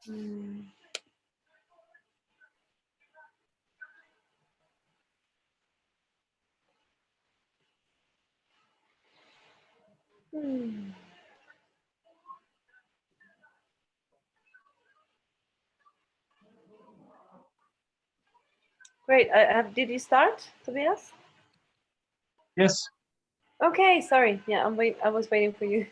Hmm. Hmm. Great. Did you start, Tobias? Yes. Okay, sorry. Yeah, I was waiting for you.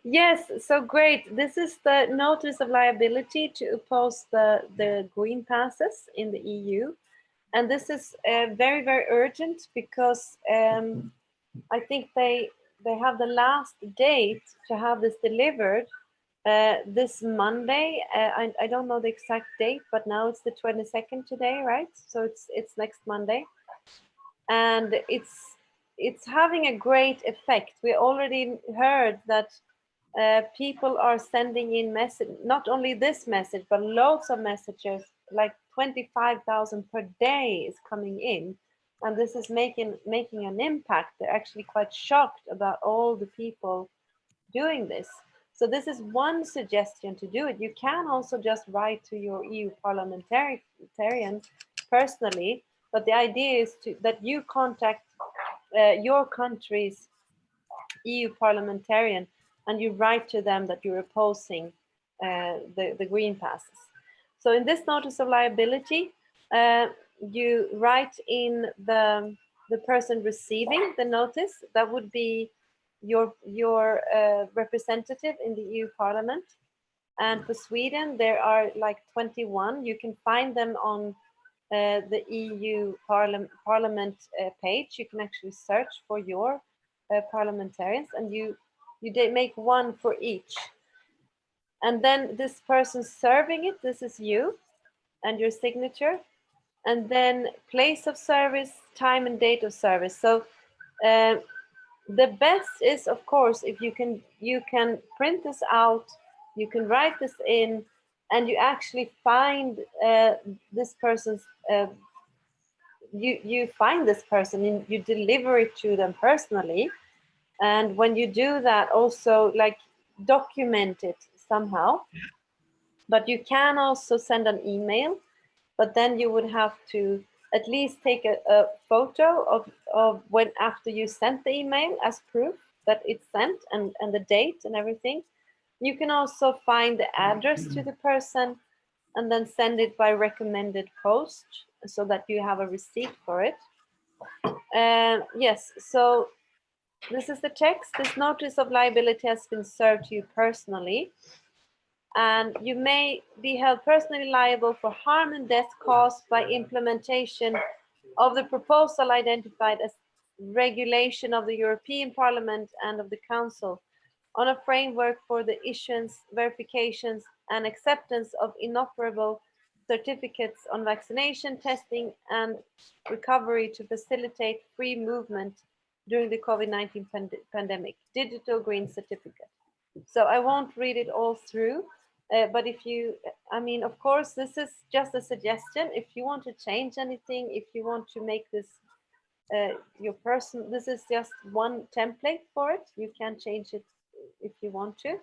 Yes, so great. This is the notice of liability to oppose the green passes in the EU. And this is very, very urgent because I think they have the last date to have this delivered this Monday. I don't know the exact date, but now it's the 22nd today, right? So it's next Monday. And it's having a great effect. We already heard that people are sending in message, not only this message, but loads of messages, like 25,000 per day is coming in. And this is making an impact. They're actually quite shocked about all the people doing this. So this is one suggestion to do it. You can also just write to your EU parliamentarian personally, but the idea is that you contact your country's EU parliamentarian and you write to them that you're opposing the green passes. So in this notice of liability, you write in the person receiving the notice. That would be your representative in the EU Parliament. And for Sweden, there are like 21. You can find them on the EU Parliament page. You can actually search for your parliamentarians, and you make one for each. And then this person serving it, this is you and your signature. And then place of service, time and date of service. So the best is, of course, if you can print this out, you can write this in, and you actually find this person's you find this person and you deliver it to them personally. And when you do that, also like document it somehow. But you can also send an email, but then you would have to at least take a photo of when after you sent the email as proof that it's sent, and the date and everything. You can also find the address to the person and then send it by recommended post so that you have a receipt for it. Yes, so this is the text. This notice of liability has been served to you personally, and you may be held personally liable for harm and death caused by implementation of the proposal identified as regulation of the European Parliament and of the Council on a framework for the issuance, verifications, and acceptance of inoperable certificates on vaccination, testing, and recovery to facilitate free movement during the COVID-19 pandemic, digital green certificate. So I won't read it all through, but if you, I mean, of course, this is just a suggestion. If you want to change anything, if you want to make this your person, this is just one template for it. You can change it if you want to.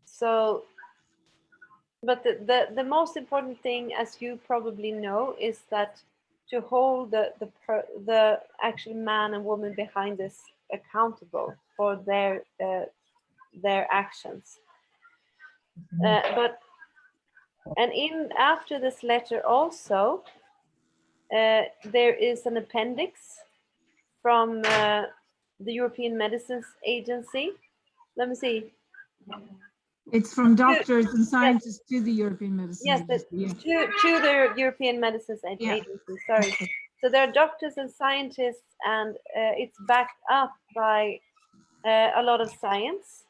So, but the most important thing, as you probably know, is that to hold the actual man and woman behind this accountable for their actions. But and in after this letter also, there is an appendix from the European Medicines Agency. Let me see. It's from doctors and scientists to the European Medicines Agency. Yeah. To the European Medicines Agency, sorry. So there are doctors and scientists, and it's backed up by a lot of science.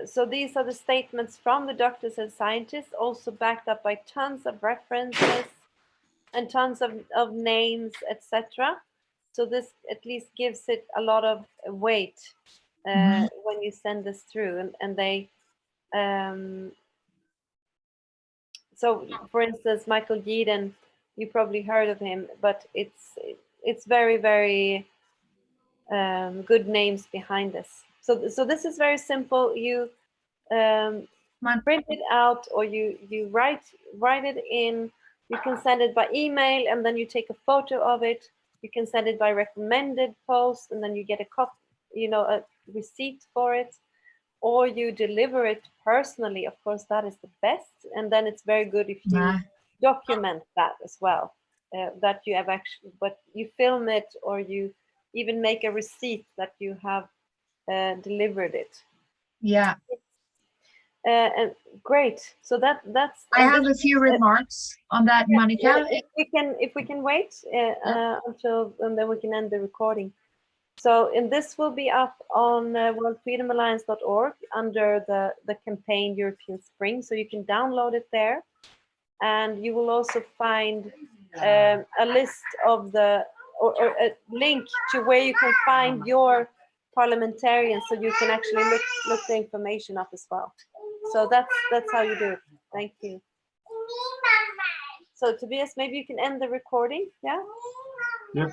So these are the statements from the doctors and scientists, also backed up by tons of references and tons of names, etc. So this at least gives it a lot of weight when you send this through, and they so for instance, Michael Yeadon, you probably heard of him, but it's very, very good names behind this. So this is very simple. You print it out, or you write it in. You can send it by email, and then you take a photo of it. You can send it by recommended post, and then you get a copy, a receipt for it, or you deliver it personally. Of course, that is the best, and then it's very good if you document that as well. That you have actually, but you film it, or you even make a receipt that you have delivered it. Yeah. And great. So that's. I have a few remarks on that, Monica. If we can wait until, and then we can end the recording. So, and this will be up on worldfreedomalliance.org under the campaign European Spring. So you can download it there, and you will also find a list of or a link to where you can find your parliamentarians, so you can actually look the information up as well. So that's how you do it. Thank you. So Tobias, maybe you can end the recording, yeah? Yep.